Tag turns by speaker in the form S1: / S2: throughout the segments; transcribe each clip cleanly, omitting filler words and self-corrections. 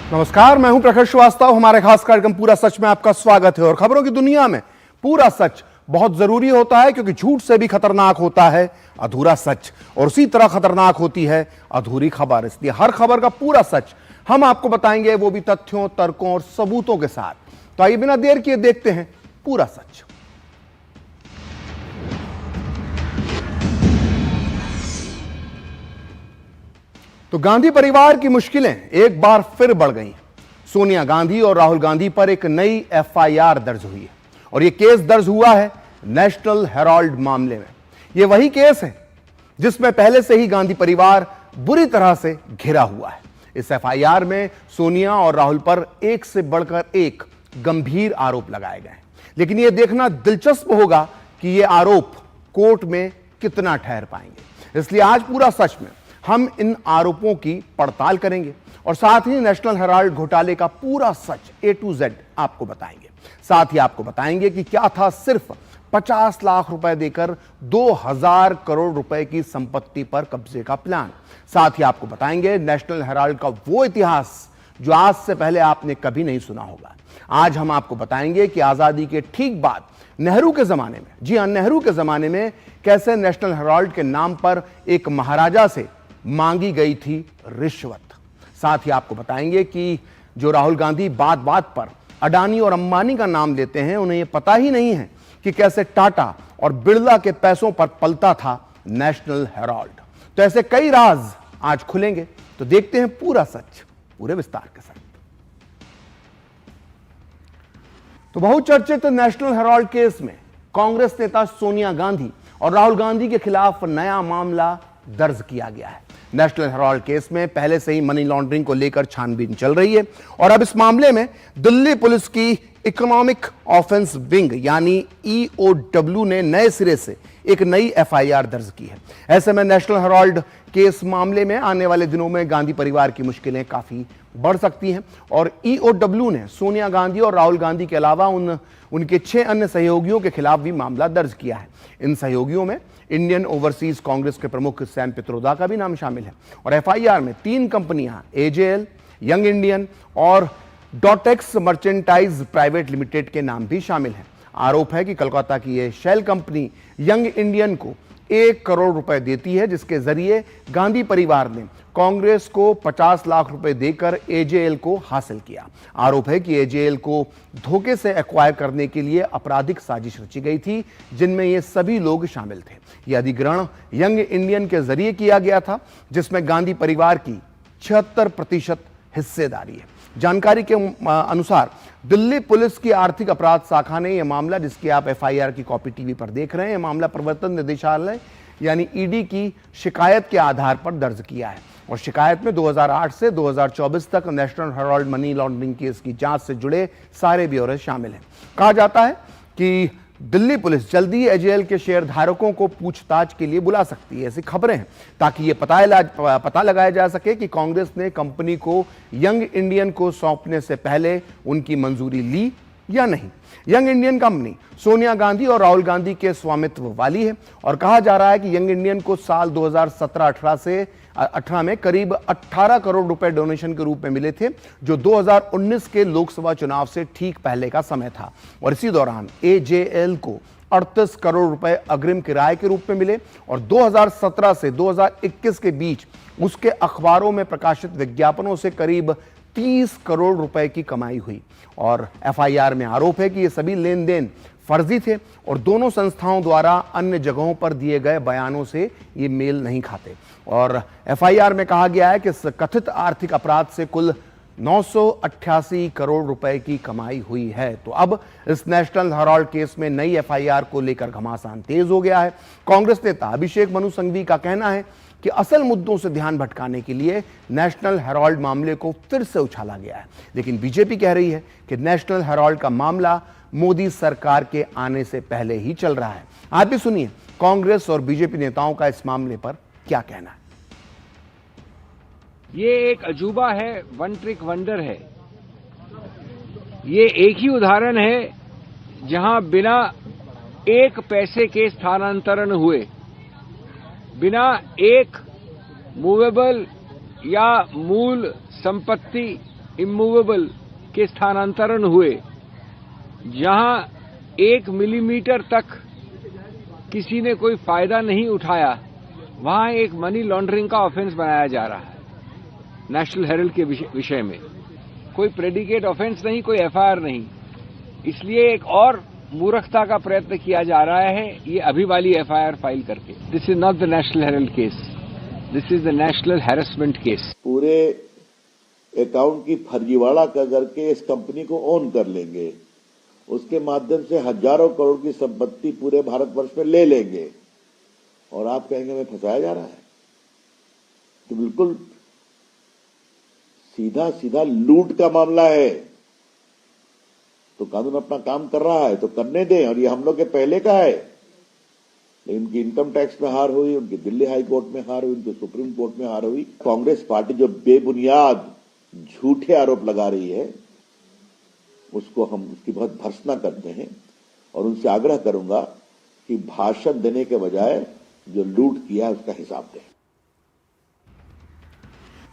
S1: नमस्कार, मैं हूं प्रखर श्रीवास्तव। हमारे खास कार्यक्रम पूरा सच में आपका स्वागत है। और खबरों की दुनिया में पूरा सच बहुत जरूरी होता है, क्योंकि झूठ से भी खतरनाक होता है अधूरा सच, और उसी तरह खतरनाक होती है अधूरी खबर। इसलिए हर खबर का पूरा सच हम आपको बताएंगे, वो भी तथ्यों, तर्कों और सबूतों के साथ। तो आइए बिना देर किए देखते हैं पूरा सच। तो गांधी परिवार की मुश्किलें एक बार फिर बढ़ गई। सोनिया गांधी और राहुल गांधी पर एक नई एफआईआर दर्ज हुई है, और यह केस दर्ज हुआ है नेशनल हेराल्ड मामले में। यह वही केस है जिसमें पहले से ही गांधी परिवार बुरी तरह से घिरा हुआ है। इस एफआईआर में सोनिया और राहुल पर एक से बढ़कर एक गंभीर आरोप लगाए गए हैं, लेकिन यह देखना दिलचस्प होगा कि यह आरोप कोर्ट में कितना ठहर पाएंगे। इसलिए आज पूरा सच में हम इन आरोपों की पड़ताल करेंगे और साथ ही नेशनल हेराल्ड घोटाले का पूरा सच A to Z आपको बताएंगे। साथ ही आपको बताएंगे कि क्या था सिर्फ 50 लाख रुपए देकर 2000 करोड़ रुपए की संपत्ति पर कब्जे का प्लान। साथ ही आपको बताएंगे नेशनल हेराल्ड का वो इतिहास जो आज से पहले आपने कभी नहीं सुना होगा। आज हम आपको बताएंगे कि आजादी के ठीक बाद नेहरू के जमाने में, जी हां, नेहरू के जमाने में कैसे नेशनल हेराल्ड के नाम पर एक महाराजा से मांगी गई थी रिश्वत। साथ ही आपको बताएंगे कि जो राहुल गांधी बात बात पर अडानी और अंबानी का नाम लेते हैं, उन्हें यह पता ही नहीं है कि कैसे टाटा और बिरला के पैसों पर पलता था नेशनल हेराल्ड। तो ऐसे कई राज आज खुलेंगे। तो देखते हैं पूरा सच पूरे विस्तार के साथ। तो बहुचर्चित नेशनल हेराल्ड केस में कांग्रेस नेता सोनिया गांधी और राहुल गांधी के खिलाफ नया मामला दर्ज किया गया है। नेशनल हेराल्ड केस में पहले से ही मनी लॉन्ड्रिंग को लेकर छानबीन चल रही है, और अब इस मामले में दिल्ली पुलिस की इकोनॉमिक ऑफेंस विंग यानी EOW ने नए सिरे से एक नई एफआईआर दर्ज की है। ऐसे में नेशनल हेराल्ड केस मामले में आने वाले दिनों में गांधी परिवार की मुश्किलें काफी बढ़ सकती हैं, और EOW ने सोनिया गांधी और राहुल गांधी के अलावा उनके 6 अन्य सहयोगियों के खिलाफ भी मामला दर्ज किया है। इन सहयोगियों में इंडियन ओवरसीज कांग्रेस के प्रमुख सैम पित्रोदा का भी नाम शामिल है, और एफआईआर में 3 कंपनियां AJL, यंग इंडियन और डॉटेक्स मर्चेंटाइज प्राइवेट लिमिटेड के नाम भी शामिल हैं। आरोप है कि कोलकाता की यह शेल कंपनी यंग इंडियन को 1 करोड़ रुपए देती है, जिसके जरिए गांधी परिवार ने कांग्रेस को 50 लाख रुपए देकर AJL को हासिल किया। आरोप है कि AJL को धोखे से एक्वायर करने के लिए आपराधिक साजिश रची गई थी, जिनमें ये सभी लोग शामिल थे। यह अधिग्रहण यंग इंडियन के जरिए किया गया था, जिसमें गांधी परिवार की 76% हिस्सेदारी है। जानकारी के अनुसार दिल्ली पुलिस की आर्थिक अपराध शाखा ने यह मामला, जिसकी आप एफआईआर की कॉपी टीवी पर देख रहे हैं, यह मामला प्रवर्तन निदेशालय यानी ED की शिकायत के आधार पर दर्ज किया है, और शिकायत में 2008 से 2024 तक national Herald money laundering case की जांच से जुड़े सारे ब्यौरे शामिल हैं। कहा जाता है कि दिल्ली पुलिस जल्दी ही AJL के शेयर धारकों को पूछताछ के लिए बुला सकती है, ऐसी खबरें हैं, ताकि ये पता लगाया जा सके कि कांग्रेस ने कंपनी को यंग इंडियन को सौंपने से पहले उनकी मंजूरी ली या नहीं। Young Indian company Sonia Gandhi और राहुल गांधी के स्वामित्व वाली है, और कहा जा रहा है कि यंग इंडियन को साल 2017-18 में करीब 18 करोड़ रुपए डोनेशन के रूप में मिले थे, जो 2019 के लोकसभा चुनाव से ठीक पहले का समय था। और इसी दौरान AJL को 38 करोड़ रुपए अग्रिम किराए के रूप में मिले, और 2017 से 2021 के बीच उसके अखबारों में प्रकाशित विज्ञापनों से करीब 30 करोड़ रुपए की कमाई हुई। और एफआईआर में आरोप है कि ये सभी लेन देन फर्जी थे, और दोनों संस्थाओं द्वारा अन्य जगहों पर दिए गए बयानों से ये मेल नहीं खाते। और एफआईआर में कहा गया है कि इस कथित आर्थिक अपराध से कुल 988 करोड़ रुपए की कमाई हुई है। तो अब इस नेशनल हेराल्ड केस में नई एफआईआर को लेकर घमासान तेज हो गया है। कांग्रेस नेता अभिषेक मनु सिंघवी का कहना है कि असल मुद्दों से ध्यान भटकाने के लिए नेशनल हेराल्ड मामले को फिर से उछाला गया है, लेकिन बीजेपी कह रही है कि नेशनल हेराल्ड का मामला मोदी सरकार के आने से पहले ही चल रहा है। आप भी सुनिए कांग्रेस और बीजेपी नेताओं का इस मामले पर क्या कहना है।
S2: ये एक अजूबा है, वन ट्रिक वंडर है। ये एक ही उदाहरण है जहां बिना एक पैसे के स्थानांतरण हुए, बिना एक मूवेबल या मूल संपत्ति इमूवेबल के स्थानांतरण हुए, जहां 1 मिलीमीटर तक किसी ने कोई फायदा नहीं उठाया, वहां एक मनी लॉन्ड्रिंग का ऑफेंस बनाया जा रहा है नेशनल हेरल्ड के विषय में। कोई प्रेडिकेट ऑफेंस नहीं, कोई एफआईआर नहीं। इसलिए एक और मूर्खता का प्रयत्न किया जा रहा है ये अभी वाली एफआईआर फाइल करके। This is not the National Herald case, this is the national harassment case.
S3: पूरे अकाउंट की फर्जीवाड़ा करके इस कंपनी को ओन कर लेंगे, उसके माध्यम से हजारों करोड़ की संपत्ति पूरे भारतवर्ष में ले लेंगे और आप कहेंगे हमें फंसाया जा रहा है। तो बिल्कुल सीधा सीधा लूट का मामला है। तो कानून अपना काम कर रहा है तो करने दें, और ये हम लोग के पहले का है। लेकिन उनकी इनकम टैक्स में हार हुई, उनकी दिल्ली हाई कोर्ट में हार हुई, उनकी सुप्रीम कोर्ट में हार हुई। कांग्रेस पार्टी जो बेबुनियाद झूठे आरोप लगा रही है उसको हम उसकी बहुत भर्त्सना करते हैं और उनसे आग्रह करूंगा कि भाषण देने के बजाय जो लूट किया उसका हिसाब दें।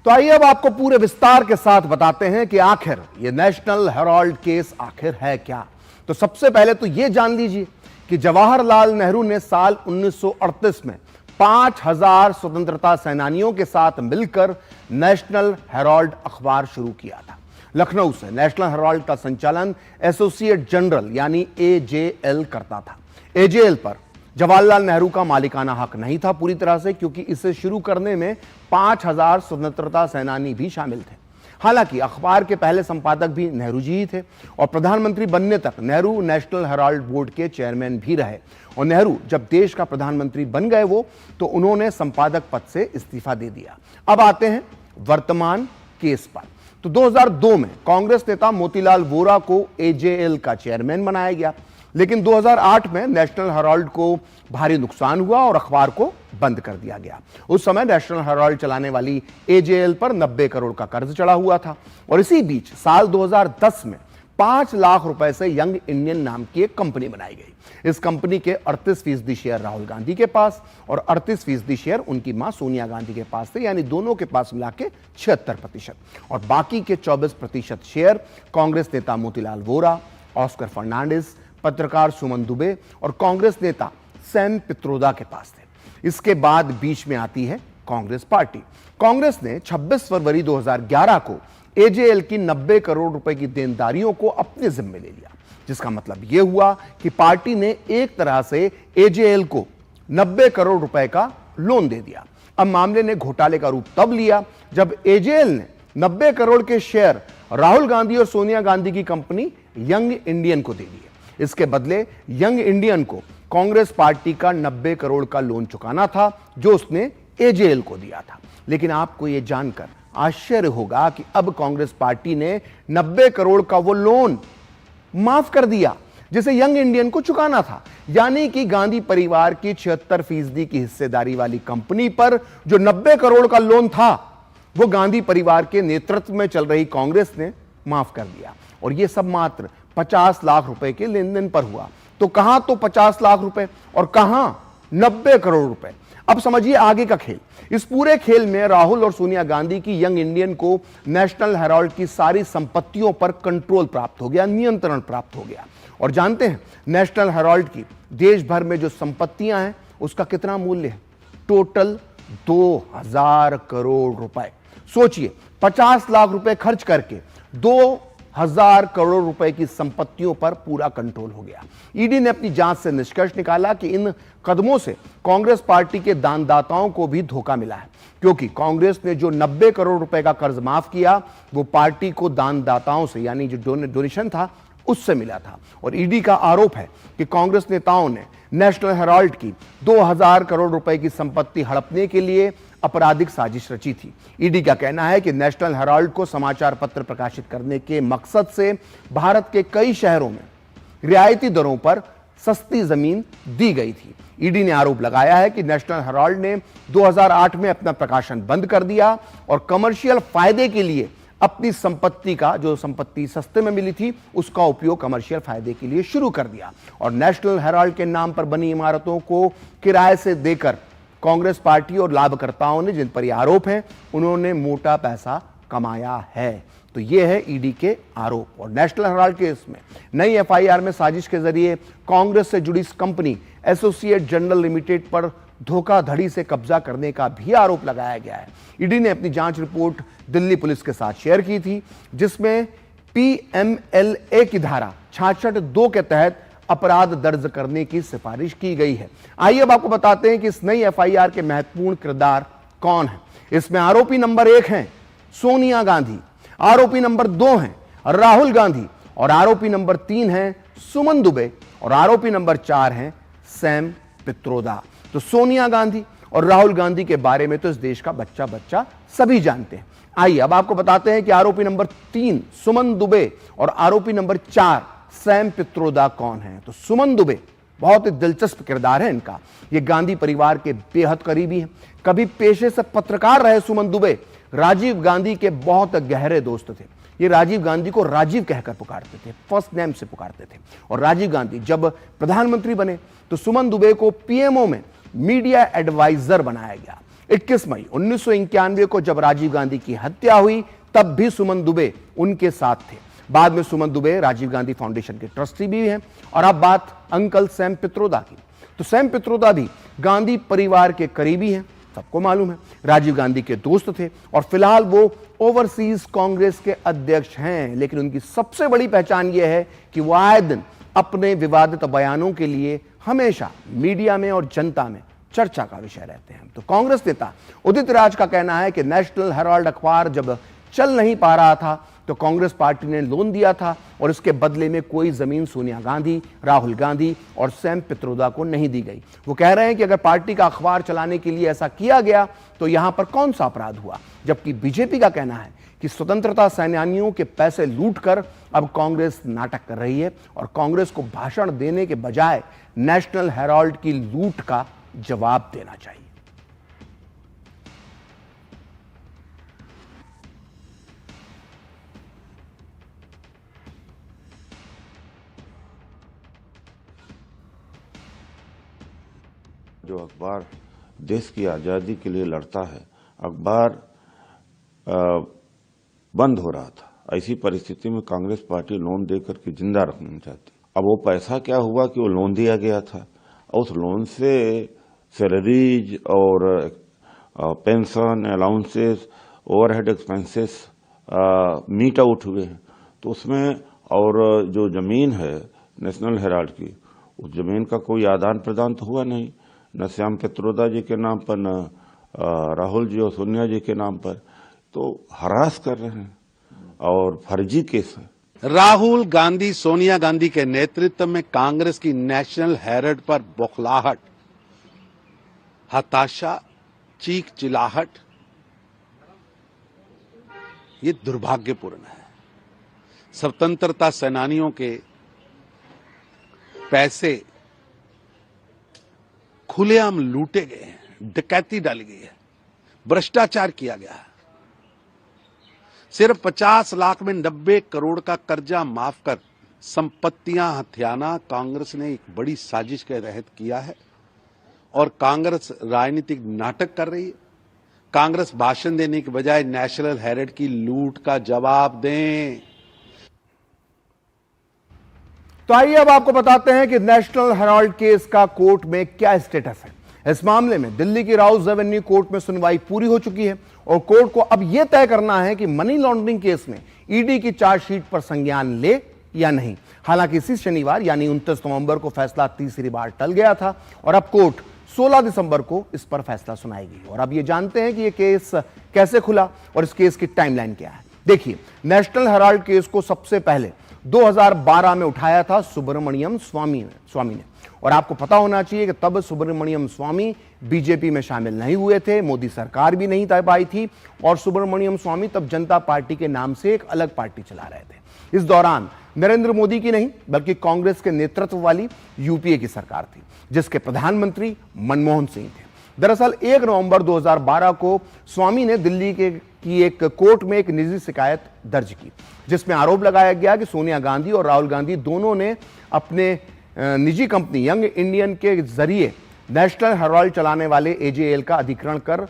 S1: तो आइए अब आपको पूरे विस्तार के साथ बताते हैं कि आखिर ये नेशनल हेराल्ड केस आखिर है क्या। तो सबसे पहले तो ये जान लीजिए कि जवाहरलाल नेहरू ने साल 1938 में 5000 स्वतंत्रता सेनानियों के साथ मिलकर नेशनल हेराल्ड अखबार शुरू किया था। लखनऊ से नेशनल हेराल्ड का संचालन एसोसिएट जनरल यानी एजेएल करता था। एजेएल पर जवाहरलाल नेहरू का मालिकाना हक नहीं था पूरी तरह से, क्योंकि इसे शुरू करने में 5000 स्वतंत्रता सेनानी भी शामिल थे। हालांकि अखबार के पहले संपादक भी नेहरू जी ही थे और प्रधानमंत्री बनने तक नेहरू नेशनल हेराल्ड बोर्ड के चेयरमैन भी रहे। और नेहरू जब देश का प्रधानमंत्री बन गए तो उन्होंने संपादक पद से इस्तीफा दे दिया। अब आते हैं वर्तमान केस पर। तो 2002 में कांग्रेस नेता मोतीलाल वोरा को एजेएल का चेयरमैन बनाया गया, लेकिन 2008 में नेशनल हेराल्ड को भारी नुकसान हुआ और अखबार को बंद कर दिया गया। उस समय नेशनल हेराल्ड चलाने वाली एजेएल पर 90 करोड़ का कर्ज चढ़ा हुआ था और इसी बीच साल 2010 में 5 लाख रुपए से यंग इंडियन नाम की एक कंपनी बनाई गई। इस कंपनी के 38% शेयर राहुल गांधी के पास और 38% शेयर उनकी मां सोनिया गांधी के पास थे, यानी दोनों के पास मिला के 76%। और बाकी के 24% शेयर कांग्रेस नेता मोतीलाल वोरा, ऑस्कर फर्नांडिस, पत्रकार सुमन दुबे और कांग्रेस नेता सैम पित्रोदा के पास थे। इसके बाद बीच में आती है कांग्रेस पार्टी। कांग्रेस ने 26 फरवरी 2011 को एजेएल की 90 करोड़ रुपए की देनदारियों को अपने जिम्मे ले लिया, जिसका मतलब यह हुआ कि पार्टी ने एक तरह से एजेएल को 90 करोड़ रुपए का लोन दे दिया। अब मामले ने घोटाले का रूप तब लिया जब एजेएल ने 90 करोड़ के शेयर राहुल गांधी और सोनिया गांधी की कंपनी यंग इंडियन को दे दिए। इसके बदले यंग इंडियन को कांग्रेस पार्टी का 90 करोड़ का लोन चुकाना था जो उसने एजेएल को दिया था। लेकिन आपको यह जानकर आश्चर्य होगा कि अब कांग्रेस पार्टी ने 90 करोड़ का वो लोन माफ कर दिया जिसे यंग इंडियन को चुकाना था, यानी कि गांधी परिवार की 76% की हिस्सेदारी वाली कंपनी पर जो 90 करोड़ का लोन था वो गांधी परिवार के नेतृत्व में चल रही कांग्रेस ने माफ कर दिया। और यह सब मात्र 50 लाख रुपए के लेन देन पर हुआ। तो कहां तो 50 लाख रुपए और कहां 90 करोड़ रुपए। अब समझिए आगे का खेल। इस पूरे खेल में राहुल और सोनिया गांधी की यंग इंडियन को नेशनल हेराल्ड की सारी संपत्तियों पर कंट्रोल प्राप्त हो गया, नियंत्रण प्राप्त हो गया। और जानते हैं नेशनल हेराल्ड की देश भर में जो संपत्तियां हैं उसका कितना मूल्य है? टोटल 2000 करोड़ रुपए। सोचिए 50 लाख रुपए खर्च करके 2000 करोड़ रुपए की संपत्तियों पर पूरा कंट्रोल हो गया। ईडी ने अपनी जांच से निष्कर्ष निकाला कि इन कदमों से कांग्रेस पार्टी के दानदाताओं को भी धोखा मिला है, क्योंकि कांग्रेस ने जो 90 करोड़ रुपए का कर्ज माफ किया वो पार्टी को दानदाताओं से, यानी जो डोनेशन था उससे मिला था। और ईडी का आरोप है कि कांग्रेस नेताओं ने नेशनल हेराल्ड की 2000 करोड़ रुपए की संपत्ति हड़पने के लिए आपराधिक साजिश रची थी। ईडी का कहना है कि नेशनल हेराल्ड को समाचार पत्र प्रकाशित करने के मकसद से भारत के कई शहरों में रियायती दरों पर सस्ती जमीन दी गई थी। ईडी ने आरोप लगाया है कि नेशनल हेराल्ड ने 2008 में अपना प्रकाशन बंद कर दिया और कमर्शियल फायदे के लिए अपनी संपत्ति का, जो संपत्ति सस्ते में मिली थी, उसका उपयोग कमर्शियल फायदे के लिए शुरू कर दिया। और नेशनल हेराल्ड के नाम पर बनी इमारतों को किराए से देकर कांग्रेस पार्टी और लाभकर्ताओं ने, जिन पर यह आरोप है, उन्होंने मोटा पैसा कमाया है। तो यह है ईडी के आरोप। और नेशनल हेराल्ड केस में नई एफआईआर में साजिश के जरिए कांग्रेस से जुड़ी कंपनी एसोसिएट जनरल लिमिटेड पर धोखाधड़ी से कब्जा करने का भी आरोप लगाया गया है। ईडी ने अपनी जांच रिपोर्ट दिल्ली पुलिस के साथ शेयर की थी, जिसमें पीएमएलए की धारा 66(2) के तहत अपराध दर्ज करने की सिफारिश की गई है। आइए अब आपको बताते हैं कि इस नई एफआईआर के महत्वपूर्ण किरदार कौन है। इसमें आरोपी नंबर 1 हैं सोनिया गांधी, आरोपी नंबर 2 हैं राहुल गांधी, और आरोपी नंबर 3 हैं सुमन दुबे, और आरोपी नंबर 4 हैं सैम पित्रोदा। तो सोनिया गांधी और राहुल गांधी के बारे में तो इस देश का बच्चा बच्चा सभी जानते हैं। आइए अब आपको बताते हैं कि आरोपी नंबर 3 सुमन दुबे और आरोपी नंबर 4 सैम पित्रोदा कौन है। तो सुमन दुबे बहुत ही दिलचस्प किरदार है इनका। ये गांधी परिवार के बेहद करीबी हैं। कभी पेशे से पत्रकार रहे सुमन दुबे राजीव गांधी के बहुत गहरे दोस्त थे। ये राजीव गांधी को राजीव कहकर पुकारते थे, फर्स्ट नेम से पुकारते थे। और राजीव गांधी जब प्रधानमंत्री बने तो सुमन दुबे को पीएमओ में मीडिया एडवाइजर बनाया गया। 21 मई 1991 को जब राजीव गांधी की हत्या हुई तब भी सुमन दुबे उनके साथ थे। बाद में सुमन दुबे राजीव गांधी फाउंडेशन के ट्रस्टी भी हैं। और अब बात अंकल सैम पित्रोदा की। तो सैम पित्रोदा भी गांधी परिवार के करीबी हैं, सबको मालूम है। राजीव गांधी के दोस्त थे और फिलहाल वो ओवरसीज कांग्रेस के अध्यक्ष हैं। लेकिन उनकी सबसे बड़ी पहचान यह है कि वो आए दिन अपने विवादित बयानों के लिए हमेशा मीडिया में और जनता में चर्चा का विषय रहते हैं। तो कांग्रेस नेता उदित राज का कहना है कि नेशनल हेराल्ड अखबार जब चल नहीं पा रहा था तो कांग्रेस पार्टी ने लोन दिया था और इसके बदले में कोई जमीन सोनिया गांधी, राहुल गांधी और सैम पित्रोदा को नहीं दी गई। वो कह रहे हैं कि अगर पार्टी का अखबार चलाने के लिए ऐसा किया गया तो यहां पर कौन सा अपराध हुआ। जबकि बीजेपी का कहना है कि स्वतंत्रता सेनानियों के पैसे लूटकर अब कांग्रेस नाटक कर रही है और कांग्रेस को भाषण देने के बजाय नेशनल हेराल्ड की लूट का जवाब देना चाहिए।
S4: जो अखबार देश की आज़ादी के लिए लड़ता है, अखबार बंद हो रहा था। ऐसी परिस्थिति में कांग्रेस पार्टी लोन देकर के जिंदा रखना चाहती। अब वो पैसा क्या हुआ कि वो लोन दिया गया था और उस लोन से सैलरीज और pension, allowances, overhead expenses meet out हुए हैं। तो उसमें और जो जमीन है नेशनल हेराल्ड की, उस जमीन का कोई आदान प्रदान तो हुआ नहीं, न श्याम पित्रोदा जी के नाम पर, न राहुल जी और सोनिया जी के नाम पर। तो हरास कर रहे हैं और फर्जी केस है।
S5: राहुल गांधी, सोनिया गांधी के नेतृत्व में कांग्रेस की नेशनल हेराल्ड पर बौखलाहट, हताशा, चीख चिल्लाहट, ये दुर्भाग्यपूर्ण है। स्वतंत्रता सेनानियों के पैसे खुलेआम लूटे गए हैं, डकैती डाली गई है, भ्रष्टाचार किया गया है। सिर्फ 50 लाख में 90 करोड़ का कर्जा माफ कर संपत्तियां हथियाना कांग्रेस ने एक बड़ी साजिश के तहत किया है और कांग्रेस राजनीतिक नाटक कर रही है। कांग्रेस भाषण देने के बजाय नेशनल हेराल्ड की लूट का जवाब दें।
S1: तो आइए अब आपको बताते हैं कि नेशनल हेराल्ड केस का कोर्ट में क्या स्टेटस है। इस मामले में दिल्ली की राउज एवेन्यू कोर्ट में सुनवाई पूरी हो चुकी है और कोर्ट को अब यह तय करना है कि मनी लॉन्ड्रिंग केस में ईडी की चार्जशीट पर संज्ञान ले या नहीं। हालांकि इसी शनिवार यानी 29 नवंबर को फैसला तीसरी बार टल गया था और अब कोर्ट 16 दिसंबर को इस पर फैसला सुनाएगी। और अब ये जानते हैं कि यह केस कैसे खुला और इस केस की टाइमलाइन क्या है। देखिए, नेशनल हेराल्ड केस को सबसे पहले 2012 में उठाया था सुब्रमण्यम स्वामी ने। और आपको पता होना चाहिए कि तब सुब्रमण्यम स्वामी बीजेपी में शामिल नहीं हुए थे, मोदी सरकार भी नहीं तय पाई थी और सुब्रमण्यम स्वामी तब जनता पार्टी के नाम से एक अलग पार्टी चला रहे थे। इस दौरान नरेंद्र मोदी की नहीं बल्कि कांग्रेस के नेतृत्व वाली यूपीए की सरकार थी जिसके प्रधानमंत्री मनमोहन सिंह थे। दरअसल 1 नवंबर 2012 को स्वामी ने दिल्ली की एक कोर्ट में एक निजी शिकायत दर्ज की जिसमें आरोप लगाया गया कि सोनिया गांधी और राहुल गांधी दोनों ने अपने निजी कंपनी यंग इंडियन के जरिए नेशनल हेराल्ड चलाने वाले एजेएल का अधिग्रहण कर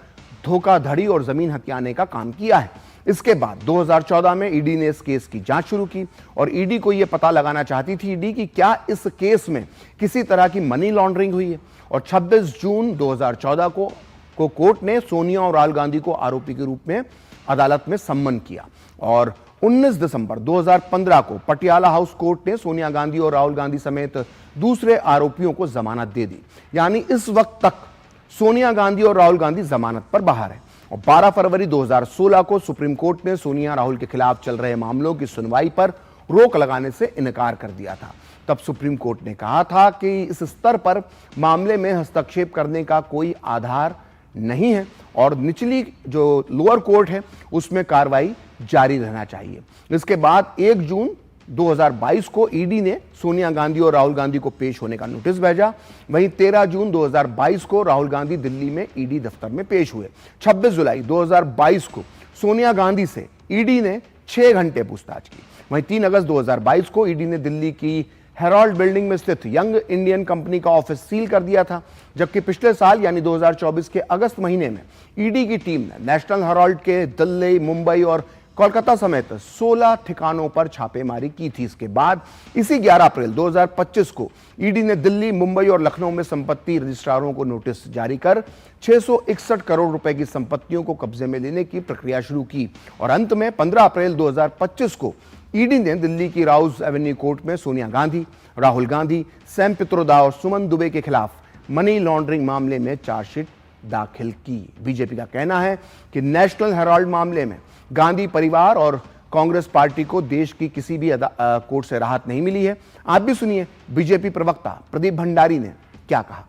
S1: धोखाधड़ी और जमीन हथियाने का काम किया है। इसके बाद 2014 में ईडी ने इस केस की जांच शुरू की और ईडी को यह पता लगाना चाहती थी ईडी कि क्या इस केस में किसी तरह की मनी लॉन्ड्रिंग हुई है। और 26 जून 2014 को कोर्ट ने सोनिया और राहुल गांधी को आरोपी के रूप में अदालत में सम्मन किया और 19 दिसंबर 2015 को पटियाला हाउस कोर्ट ने सोनिया गांधी और राहुल गांधी समेत दूसरे आरोपियों को जमानत दे दी। यानी इस वक्त तक सोनिया गांधी और राहुल गांधी जमानत पर बाहर है। और 12 फरवरी 2016 को सुप्रीम कोर्ट ने सोनिया राहुल के खिलाफ चल रहे मामलों की सुनवाई पर रोक लगाने से इनकार कर दिया था। तब सुप्रीम कोर्ट ने कहा था कि इस स्तर पर मामले में हस्तक्षेप करने का कोई आधार नहीं है और निचली जो लोअर कोर्ट है उसमें कार्रवाई जारी रहना चाहिए। इसके बाद 1 जून 2022 को ईडी ने सोनिया गांधी और राहुल गांधी को पेश होने का नोटिस भेजा। वहीं 13 जून 2022 को राहुल गांधी दिल्ली में ईडी दफ्तर में पेश हुए। 26 जुलाई 2022 को सोनिया गांधी से ईडी ने 6 घंटे पूछताछ की। वहीं 3 अगस्त 2022 को ईडी ने दिल्ली की हेराल्ड बिल्डिंग में स्थित यंग इंडियन कंपनी का ऑफिस सील कर दिया था। जबकि पिछले साल यानी 2024 के अगस्त महीने में ईडी की टीम ने नेशनल हेराल्ड के दिल्ली, मुंबई और कोलकाता समेत 16 ठिकानों पर छापेमारी की थी। इसके बाद इसी 11 अप्रैल 2025 को ईडी ने दिल्ली, मुंबई और लखनऊ में संपत्ति रजिस्ट्रारों को नोटिस जारी कर 661 करोड़ रुपए की संपत्तियों को कब्जे में लेने की प्रक्रिया शुरू की। और अंत में 15 अप्रैल 2025 को ईडी ने दिल्ली की राउज एवेन्यू कोर्ट में सोनिया गांधी, राहुल गांधी, सैम पित्रोदा और सुमन दुबे के खिलाफ मनी लॉन्ड्रिंग मामले में चार्जशीट दाखिल की। बीजेपी का कहना है कि नेशनल हेराल्ड मामले में गांधी परिवार और कांग्रेस पार्टी को देश की किसी भी कोर्ट से राहत नहीं मिली है। आप भी सुनिए बीजेपी प्रवक्ता प्रदीप भंडारी ने क्या कहा।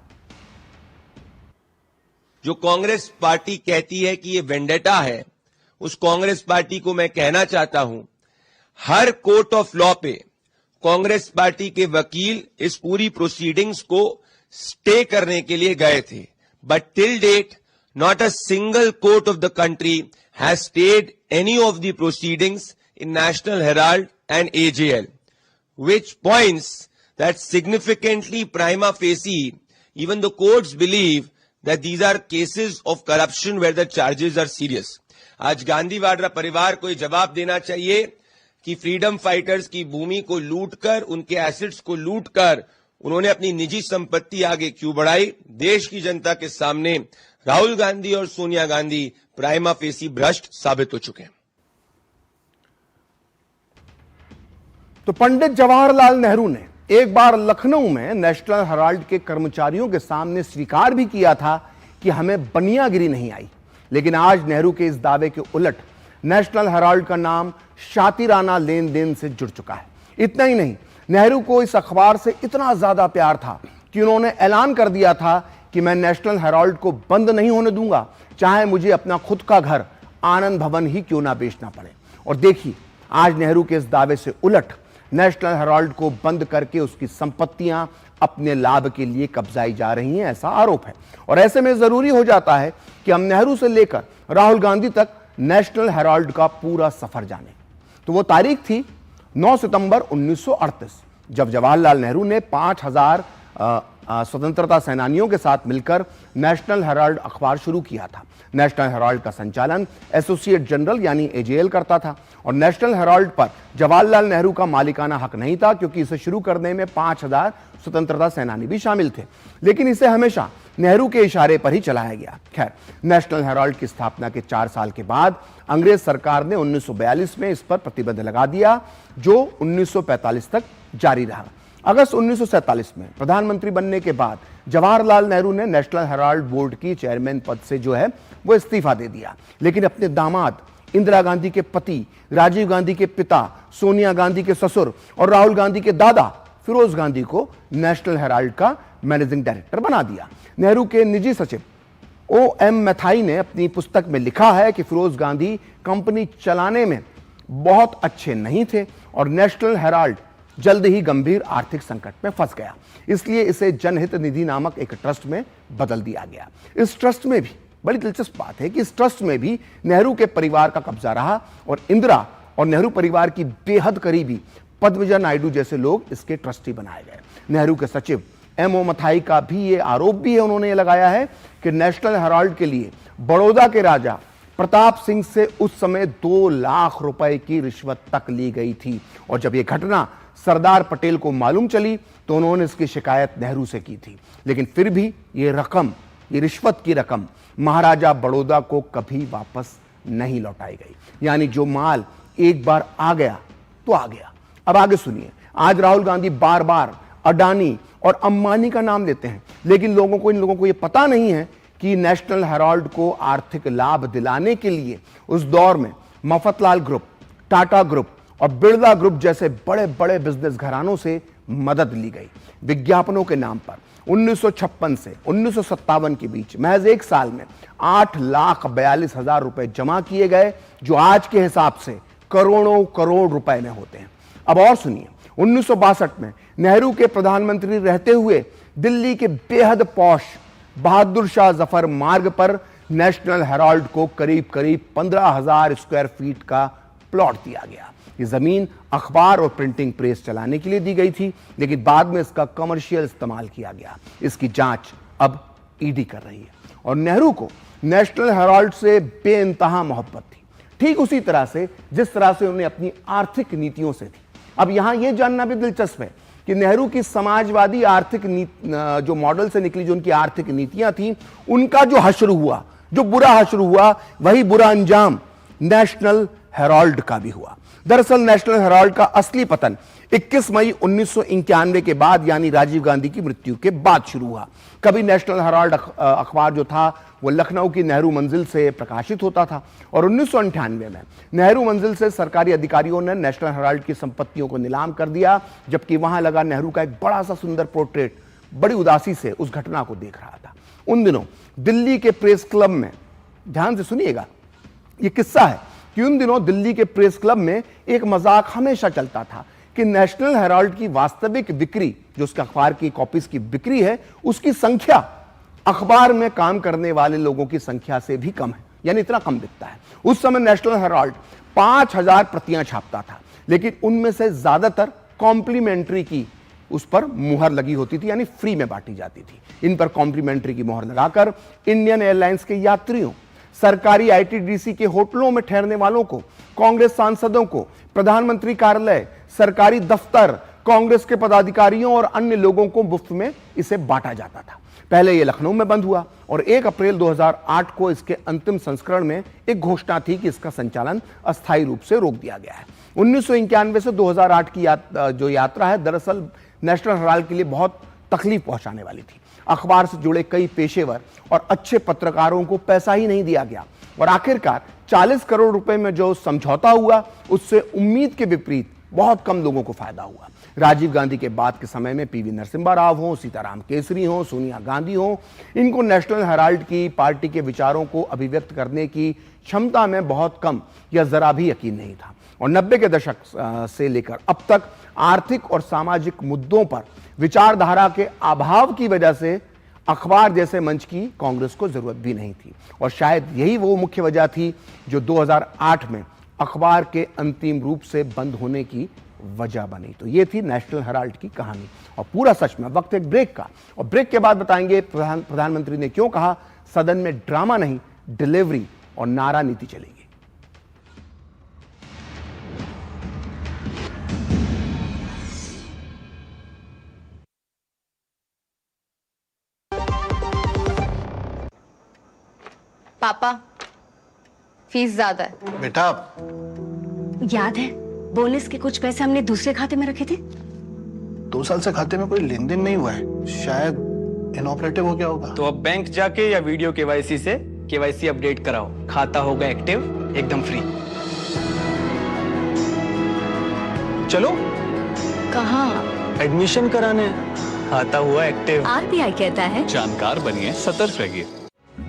S6: जो कांग्रेस पार्टी कहती है कि ये वेंडेटा है, उस कांग्रेस पार्टी को मैं कहना चाहता हूं, हर कोर्ट ऑफ लॉ पे कांग्रेस पार्टी के वकील इस पूरी प्रोसीडिंग्स को स्टे करने के लिए गए थे, but till date not a single court of the country has stayed any of the proceedings in National Herald and AJL, which points that significantly prima facie, even the courts believe that these are cases of corruption where the charges are serious. आज गांधी वाड्रा परिवार को जवाब देना चाहिए कि freedom fighters की भूमि को लूटकर, उनके एसेट्स को लूटकर उन्होंने अपनी निजी संपत्ति आगे क्यों बढ़ाई। देश की जनता के सामने राहुल गांधी और सोनिया गांधी प्राइमा फेसी भ्रष्ट साबित हो चुके हैं।
S1: तो पंडित जवाहरलाल नेहरू ने एक बार लखनऊ में नेशनल हेराल्ड के कर्मचारियों के सामने स्वीकार भी किया था कि हमें बनियागिरी नहीं आई। लेकिन आज नेहरू के इस दावे के उलट नेशनल हेराल्ड का नाम शातिराना लेन देन से जुड़ चुका है। इतना ही नहीं, नेहरू को इस अखबार से इतना ज्यादा प्यार था कि उन्होंने ऐलान कर दिया था कि मैं नेशनल हेराल्ड को बंद नहीं होने दूंगा, चाहे मुझे अपना खुद का घर आनंद भवन ही क्यों ना बेचना पड़े। और देखिए, आज नेहरू के इस दावे से उलट नेशनल हेराल्ड को बंद करके उसकी संपत्तियां अपने लाभ के लिए कब्जाई जा रही हैं, ऐसा आरोप है। और ऐसे में जरूरी हो जाता है कि हम नेहरू से लेकर राहुल गांधी तक नेशनल हेराल्ड का पूरा सफर जाने। तो वो तारीख थी 9 सितंबर 1938, जब जवाहरलाल नेहरू ने 5000 स्वतंत्रता सेनानियों के साथ मिलकर नेशनल हेराल्ड अखबार शुरू किया था। नेशनल हेराल्ड का संचालन एसोसिएट जनरल यानी एजेएल करता था और नेशनल हेराल्ड पर जवाहरलाल नेहरू का मालिकाना हक नहीं था, क्योंकि इसे शुरू करने में 5000 स्वतंत्रता सेनानी भी शामिल थे। लेकिन इसे हमेशा नेहरू के इशारे पर ही चलाया गया। खैर, नेशनल हेराल्ड की स्थापना के 4 साल के बाद अंग्रेज सरकार ने 1942 में इस पर प्रतिबंध लगा दिया, जो 1945 तक जारी रहा। अगस्त 1947 में प्रधानमंत्री बनने के बाद जवाहरलाल नेहरू ने नेशनल हेराल्ड बोर्ड की चेयरमैन पद से जो है वो इस्तीफा दे दिया। लेकिन अपने दामाद इंदिरा गांधी के पति, राजीव गांधी के पिता, सोनिया गांधी के ससुर और राहुल गांधी के दादा फिरोज गांधी को नेशनल हेराल्ड का मैनेजिंग डायरेक्टर बना दिया। नेहरू के निजी सचिव O.M. मैथाई ने अपनी पुस्तक में लिखा है कि फिरोज गांधी कंपनी चलाने में बहुत अच्छे नहीं थे और नेशनल हेराल्ड जल्द ही गंभीर आर्थिक संकट में फंस गया। इसलिए इसे जनहित निधि नामक एक ट्रस्ट में बदल दिया गया। इस ट्रस्ट में भी बड़ी दिलचस्प बात है कि इस ट्रस्ट में भी नेहरू के परिवार का कब्जा रहा और इंदिरा और नेहरू परिवार की बेहद करीबी पद्मजा नायडू जैसे लोग इसके ट्रस्टी बनाए गए। नेहरू के सचिव M.O. मथाई का भी ये आरोप भी है, उन्होंने ये लगाया है कि नेशनल हेराल्ड के लिए बड़ौदा के राजा प्रताप सिंह से उस समय 2 लाख रुपए की रिश्वत तक ली गई थी। और जब यह घटना सरदार पटेल को मालूम चली तो उन्होंने इसकी शिकायत नेहरू से की थी, लेकिन फिर भी ये रिश्वत की रकम महाराजा बड़ौदा को कभी वापस नहीं लौटाई गई। यानी जो माल एक बार आ गया तो आ गया। अब आगे सुनिए। आज राहुल गांधी बार बार अडानी और अंबानी का नाम लेते हैं, लेकिन इन लोगों को यह पता नहीं है कि नेशनल हेराल्ड को आर्थिक लाभ दिलाने के लिए उस दौर में मफतलाल ग्रुप, टाटा ग्रुप और बिरला ग्रुप जैसे बड़े बड़े बिजनेस घरानों से मदद ली गई। विज्ञापनों के नाम पर 1956 से 1957 के बीच महज 1 साल में 8,42,000 रुपए जमा किए गए, जो आज के हिसाब से करोड़ों करोड़ रुपए में होते हैं। अब और सुनिए। 1962 में नेहरू के प्रधानमंत्री रहते हुए दिल्ली के बेहद पौश बहादुर शाह जफर मार्ग पर नेशनल हेराल्ड को करीब 15,000 स्क्वायर फीट का प्लॉट दिया गया। ये जमीन अखबार और प्रिंटिंग प्रेस चलाने के लिए दी गई थी, लेकिन बाद में इसका कमर्शियल इस्तेमाल किया गया। इसकी जांच अब ईडी कर रही है। और नेहरू को नेशनल हेराल्ड से बेइंतहा मोहब्बत थी, ठीक उसी तरह से जिस तरह से उन्हें अपनी आर्थिक नीतियों से थी। अब यहां यह जानना भी दिलचस्प है कि नेहरू की समाजवादी आर्थिक जो मॉडल से निकली जो उनकी आर्थिक नीतियां थी, उनका जो हश्र हुआ, जो बुरा हश्र हुआ, वही बुरा अंजाम नेशनल हेराल्ड का भी हुआ। दरअसल नेशनल हेराल्ड का असली पतन 21 मई 1991 के बाद, यानी राजीव गांधी की मृत्यु के बाद शुरू हुआ। कभी नेशनल हेराल्ड अखबार जो था वो लखनऊ की नेहरू मंजिल से प्रकाशित होता था, और 1998 में नेहरू मंजिल से सरकारी अधिकारियों ने नेशनल हेराल्ड की संपत्तियों को नीलाम कर दिया, जबकि वहां लगा नेहरू का एक बड़ा सा सुंदर पोर्ट्रेट बड़ी उदासी से उस घटना को देख रहा था। उन दिनों दिल्ली के प्रेस क्लब में, ध्यान से सुनिएगा, यह किस्सा है कि उन दिनों दिल्ली के प्रेस क्लब में एक मजाक हमेशा चलता था कि नेशनल हेराल्ड की वास्तविक बिक्री, जो उसके अखबार की कॉपीज की बिक्री है, उसकी संख्या अखबार में काम करने वाले लोगों की संख्या से भी कम है, यानी इतना कम बिकता है। उस समय नेशनल हेराल्ड 5,000 प्रतियां छापता था, लेकिन उनमें से ज्यादातर कॉम्प्लीमेंट्री की उस पर मुहर लगी होती थी, यानी फ्री में बांटी जाती थी। इन पर कॉम्प्लीमेंट्री की मुहर लगाकर इंडियन एयरलाइंस के यात्रियों, सरकारी आईटीडीसी के होटलों में ठहरने वालों को, कांग्रेस सांसदों को, प्रधानमंत्री कार्यालय, सरकारी दफ्तर, कांग्रेस के पदाधिकारियों और अन्य लोगों को मुफ्त में इसे बांटा जाता था। पहले यह लखनऊ में बंद हुआ और 1 अप्रैल 2008 को इसके अंतिम संस्करण में एक घोषणा थी कि इसका संचालन अस्थायी रूप से रोक दिया गया है। 1991 से 2008 की जो यात्रा है, दरअसल नेशनल हेराल्ड के लिए बहुत तकलीफ पहुंचाने वाली थी। अखबार से जुड़े कई पेशेवर और अच्छे पत्रकारों को पैसा ही नहीं दिया गया, और आखिरकार 40 करोड़ रुपए में जो समझौता हुआ, उससे उम्मीद के विपरीत बहुत कम लोगों को फायदा हुआ। राजीव गांधी के बाद के समय में पीवी नरसिम्हा राव हो, सीताराम केसरी हो, सोनिया गांधी हो, इनको नेशनल हेराल्ड की पार्टी के विचारों को अभिव्यक्त करने की क्षमता में बहुत कम या जरा भी यकीन नहीं था। और 90 के दशक से लेकर अब तक आर्थिक और सामाजिक मुद्दों पर विचारधारा के अभाव की वजह से अखबार जैसे मंच की कांग्रेस को जरूरत भी नहीं थी, और शायद यही वो मुख्य वजह थी जो 2008 में अखबार के अंतिम रूप से बंद होने की वजह बनी। तो ये थी नेशनल हेराल्ड की कहानी, और पूरा सच में। वक्त एक ब्रेक का, और ब्रेक के बाद बताएंगे प्रधानमंत्री ने क्यों कहा सदन में ड्रामा नहीं, डिलीवरी और नारा नीति चलेगी।
S7: पापा, फीस ज्यादा है।
S8: बेटा,
S7: याद है बोनस के कुछ पैसे हमने दूसरे खाते में रखे थे?
S8: 2 साल से खाते में कोई लेन देन नहीं हुआ है, शायद इनऑपरेटिव हो गया होगा।
S9: तो अब बैंक जाके या वीडियो केवाईसी से केवाईसी अपडेट कराओ, खाता होगा एक्टिव, एकदम फ्री। चलो।
S7: कहाँ?
S9: एडमिशन कराने। खाता हुआ एक्टिव।
S7: आरबीआई कहता है
S10: जानकार बनिए, सतर्क रहिए।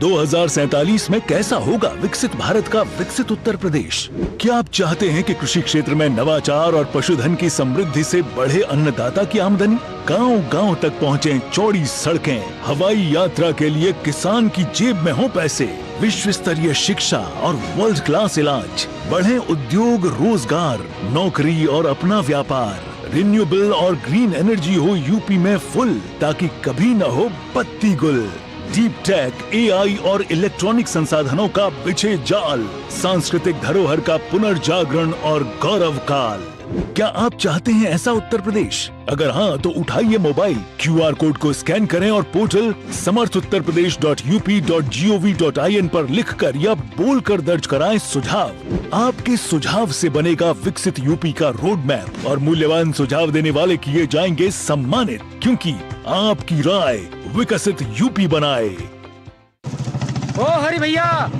S11: 2047 में कैसा होगा विकसित भारत का विकसित उत्तर प्रदेश? क्या आप चाहते हैं कि कृषि क्षेत्र में नवाचार और पशुधन की समृद्धि से बढ़े अन्नदाता की आमदनी, गांव-गांव तक पहुंचे चौड़ी सड़कें, हवाई यात्रा के लिए किसान की जेब में हो पैसे, विश्व स्तरीय शिक्षा और वर्ल्ड क्लास इलाज, बढ़े उद्योग, रोजगार, नौकरी और अपना व्यापार, रिन्यूएबल और ग्रीन एनर्जी हो यूपी में फुल, ताकि कभी न हो बत्ती गुल। डीप टेक, एआई और इलेक्ट्रॉनिक संसाधनों का बिछे जाल, सांस्कृतिक धरोहर का पुनर्जागरण और गौरव काल। क्या आप चाहते हैं ऐसा उत्तर प्रदेश? अगर हाँ तो उठाइए मोबाइल, क्यूआर कोड को स्कैन करें और पोर्टल samarthuttarpradesh.up.gov.in पर लिखकर या बोलकर दर्ज कराएं सुझाव। आपके सुझाव से बनेगा विकसित यूपी का रोड मैप और मूल्यवान सुझाव देने वाले किए जाएंगे सम्मानित, क्योंकि आपकी राय विकसित यूपी बनाए।
S9: ओ हरी भैया,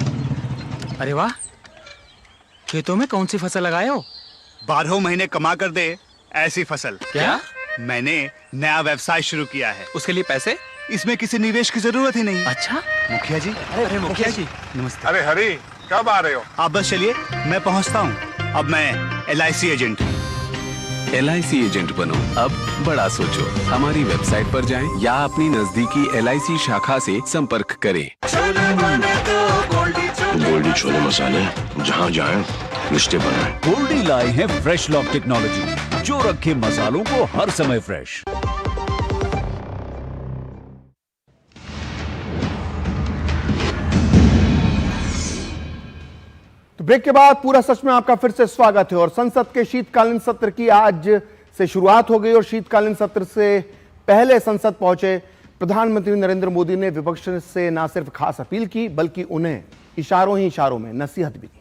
S9: अरे वाह, खेतों में कौन सी फसल लगाए हो?
S12: 12 महीने कमा कर दे ऐसी फसल।
S9: क्या?
S12: मैंने नया व्यवसाय शुरू किया है।
S9: उसके लिए पैसे?
S12: इसमें किसी निवेश की जरूरत ही नहीं।
S9: अच्छा
S12: मुखिया जी।
S9: अरे मुखिया जी
S12: नमस्ते।
S10: अरे हरी, कब आ रहे हो?
S12: आप बस चलिए, मैं पहुंचता हूं। अब मैं LIC एजेंट हूं।
S10: LIC एजेंट बनो, अब बड़ा सोचो। हमारी वेबसाइट पर जाएं या अपनी नजदीकी LIC शाखा से संपर्क करें।
S11: गोल्डी छोले मसाले, जहाँ जाएं रिश्ते बनाएं।
S13: गोल्डी लाए हैं फ्रेश लॉक टेक्नोलॉजी, जो रखे मसालों को हर समय फ्रेश।
S1: तो ब्रेक के बाद पूरा सच में आपका फिर से स्वागत है। और संसद के शीतकालीन सत्र की आज से शुरुआत हो गई और शीतकालीन सत्र से पहले संसद पहुंचे प्रधानमंत्री नरेंद्र मोदी ने विपक्ष से न सिर्फ खास अपील की बल्कि उन्हें इशारों ही इशारों में नसीहत भी की।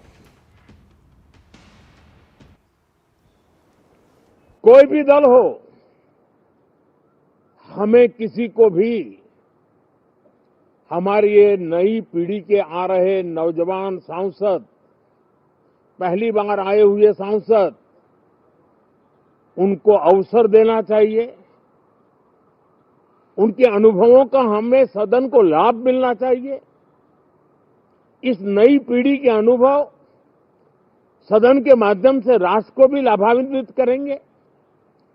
S2: कोई भी दल हो, हमें किसी को भी हमारी ये नई पीढ़ी के आ रहे नौजवान सांसद, पहली बार आए हुए सांसद, उनको अवसर देना चाहिए। उनके अनुभवों का हमें सदन को लाभ मिलना चाहिए। इस नई पीढ़ी के अनुभव सदन के माध्यम से राष्ट्र को भी लाभान्वित करेंगे।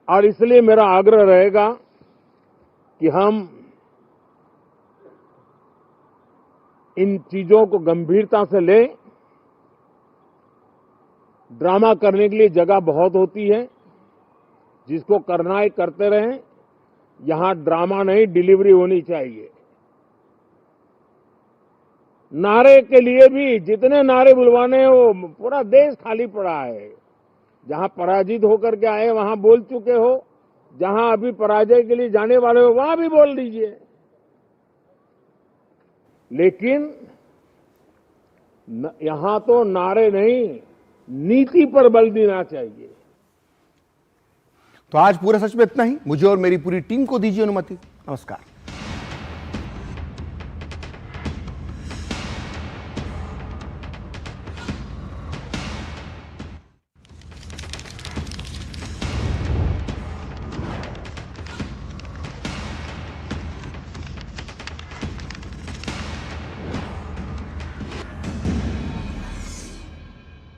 S2: और इसलिए मेरा आग्रह रहेगा कि हम इन चीजों को गंभीरता से लें। ड्रामा करने के लिए जगह बहुत होती है, जिसको करना है करते रहें। यहां ड्रामा नहीं, डिलीवरी होनी चाहिए। नारे के लिए भी जितने नारे बुलवाने हैं, वो पूरा देश खाली पड़ा है। जहां पराजित होकर के आए वहां बोल चुके हो, जहां अभी पराजय के लिए जाने वाले हो वहां भी बोल दीजिए। लेकिन यहां तो नारे नहीं, नीति पर बल देना चाहिए।
S1: तो आज पूरे सच में इतना ही। मुझे और मेरी पूरी टीम को दीजिए अनुमति। नमस्कार।